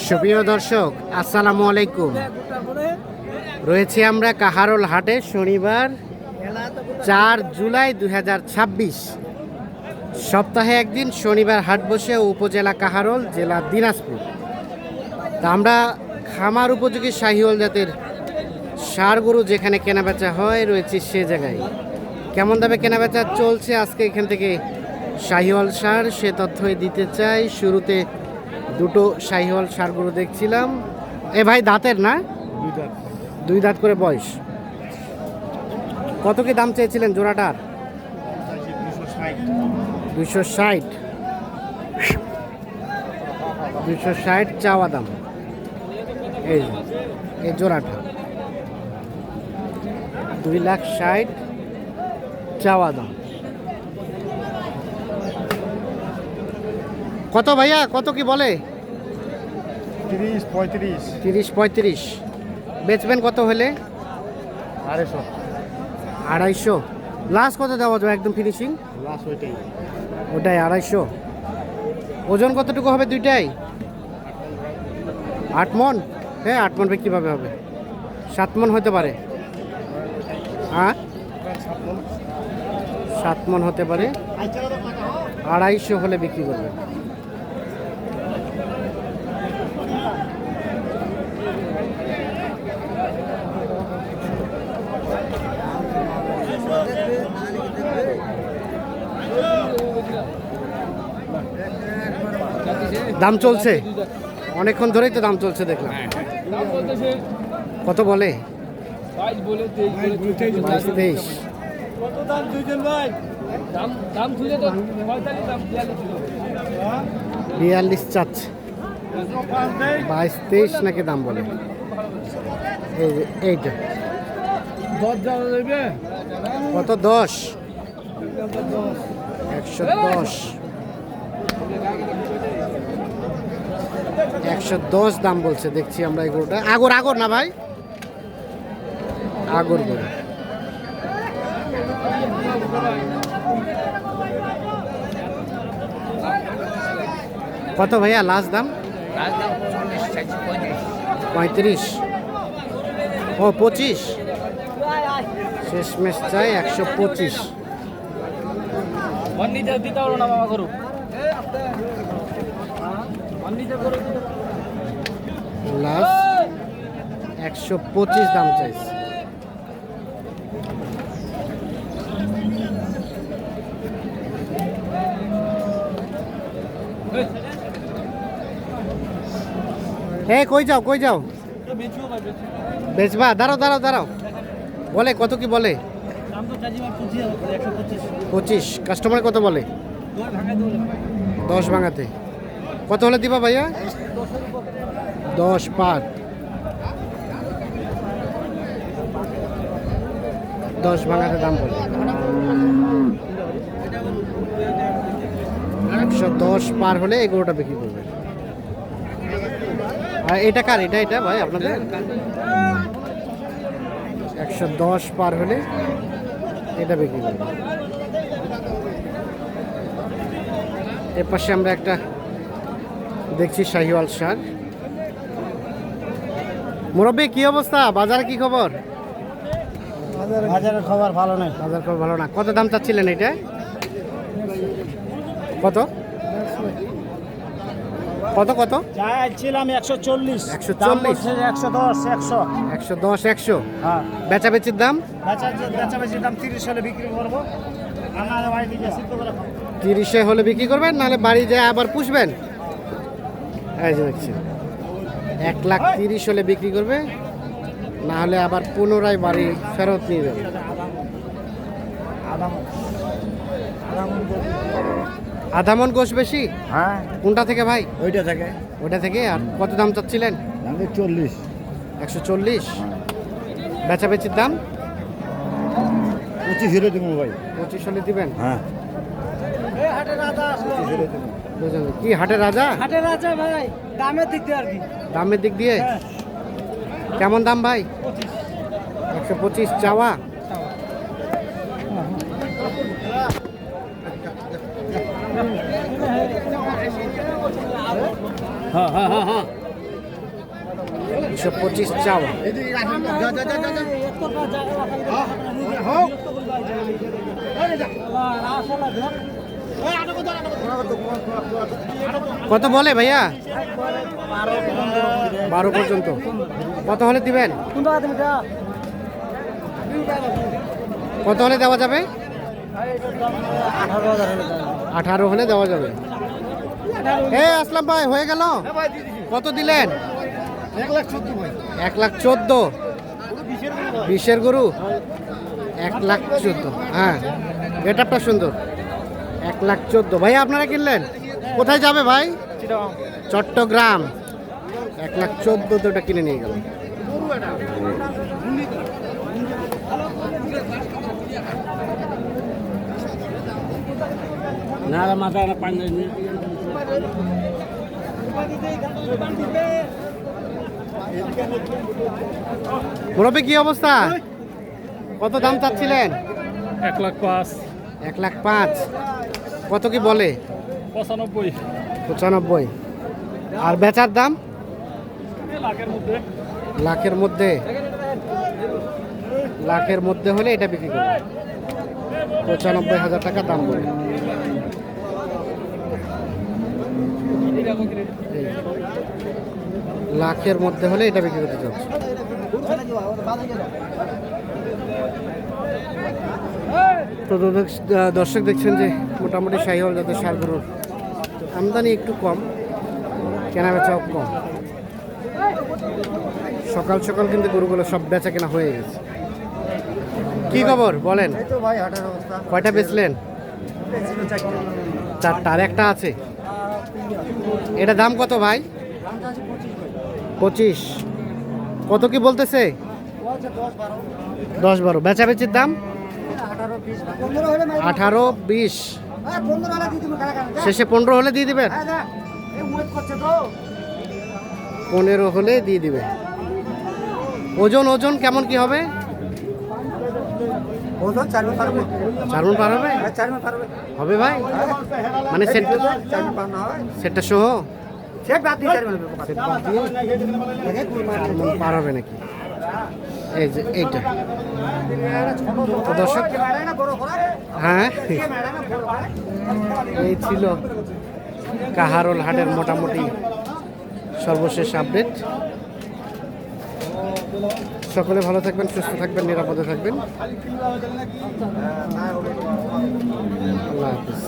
সুপ্রিয় দর্শক, আসসালামু আলাইকুম। রয়েছে আমরা কাহারোল হাটে, শনিবার 4 জুলাই 2026। সপ্তাহে একদিন শনিবার হাট বসে উপজেলা কাহারোল, জেলা দিনাজপুর। তা আমরা খামার উপযোগী শাহিওয়াল জাতের ষাঁড় গরু যেখানে কেনাবেচা হয় রয়েছে সে জায়গায়। কেমন দামে কেনাবেচা চলছে আজকে এখান থেকে শাহিওয়াল ষাঁড় সে তথ্যই দিতে চাই। শুরুতে দুটো শাহিওয়াল ষাঁড় গরু দেখছিলাম। এ ভাই দাঁতের না? দুই দাঁত করে বয়স। কত কি দাম চেয়েছিলেন জোড়াটার? 260 260 চাওয়া দাম। এই জোড়াটা 2,60,000 চাওয়া দাম। কত ভাইয়া, কত কি বলে? 30-35। বেচবেন কত হলে? 250 লাস্ট কত দেওয়া যাবে একদম ফিনিশিং? ওটাই 250। ওজন কতটুকু হবে দুইটাই? 8 মন। হ্যাঁ 8 মন কীভাবে হবে? 7 মন হতে পারে। হ্যাঁ 7 মন হতে পারে। 250 হলে বিক্রি করবে। দাম চলছে অনেকক্ষণ ধরেই তো দাম চলছে দেখলাম। কত বলে? 22-23। বিয়াল্লিশ চাচ্ছে। 22-23 নাকি দাম বলে। এইটা কত? 10 110 110 দাম বলছে। দেখছি আমরা এই গরুটা আগর না ভাই, আগর গরু। কত ভাইয়া লাস্ট দাম? 35। ও 25 শেষমেশ চাই 125। লাস্ট 125 দাম চাইছে। কই যাও? বেচবা? দাঁড়াও। বলে কত কি বলে? 25। কাস্টমার কত বলে? 10 ভাঙাতে। কত হলে দিবা ভাইয়া? 10 পার। 10 ভাঙাতে দাম বলে। 110 পার হলে এই গরুটা বিক্রি করবে। আর এটা কার? এটা ভাই আপনাদের? 110 পার হলে এটা বিক্রি করবে। এর পাশে আমরা একটা দেখছি শাহিওয়াল ষাঁড়। মুরব্বী কি অবস্থা? বাজারে কি খবর? বাজারের খবর ভালো নয়। বাজার খবর ভালো না। কত দাম চাচ্ছিলেন এটা? কত? চাইছিলাম 140। 110 হ্যাঁ। বেচাবেচির দাম? বেচাবেচির দাম 30 হলে বিক্রি করবো। আমার বাড়ি থেকে 30 হলে বিক্রি করবেন, নাহলে বাড়ি যায় আবার পুষবেন। এই যে দেখছি 1,30,000 হলে বিক্রি করবে, না হলে আবার পুনরায় বাড়ি ফেরত নিয়ে যাবে। আধা মন গোশ বেশি? হ্যাঁ। কোনটা থেকে ভাই? ওইটা থেকে। আর কত দাম চাচ্ছিলেন? 40। 140। বেচাবেচির দাম? 25 হলে দেবো ভাই। 25 হলে দিবেন? হ্যাঁ। কি হাটের রাজা? ভাই, দামের দিক দিয়ে আর কি। দামের দিক দিয়ে কেমন দাম ভাই? 125 চাওয়া। 225 চাওয়া। কত বলে ভাইয়া? 12 পর্যন্ত। কত হলে দিবেন? কত হলে দেওয়া যাবে? 18 হলে দেওয়া যাবে। আসলাম ভাই, হয়ে গেল? কত দিলেন? 1,14,000। 20-এর গরু 1,14,000। হ্যাঁ, গেটআপটা সুন্দর। 1,14,000 ভাই আপনারা কিনলেন? কোথায় যাবে ভাই? চট্টগ্রাম। 1,14,000 ওটা কিনে নিয়ে গেল। মুরব্বী কি অবস্থা? কত দাম চাচ্ছিলেন? 1,05,000। 1,05,000। কত কি বলে? 95। আর বেচার দাম? লাখের মধ্যে হলে এটা বিক্রি করবে। 95,000 টাকা দাম বলে। লাখের মধ্যে হলে এটা বিক্রি করতে চাচ্ছে। তো দর্শক দেখছেন যে মোটামুটি শাহিওয়াল জাতের ষাঁড় গরুর আমদানি একটু কম, কেনা বেচাও কম। সকাল সকাল কিন্তু গরুগুলো সব বেচা কেনা হয়ে গেছে। কি খবর বলেন? কয়টা বেচলেন? 4টা, আর একটা আছে। এটা দাম কত ভাই? 25। কত কি বলতেছে? 10-12। বেচাবেচির দাম 18-20। শেষে 15 হলে দিয়ে দিবেন? 15 হলে দিয়ে দিবে। ওজন কেমন কি হবে? 4 মণ পার হবে? হবে ভাই? মানে সেটটা সহ পার হবে নাকি? এই যে এইটা দর্শক, হ্যাঁ এই ছিল কাহারোল হাটের মোটামুটি সর্বশেষ আপডেট। সকলে ভালো থাকবেন, সুস্থ থাকবেন, নিরাপদে থাকবেন। আল্লাহ হাফিজ।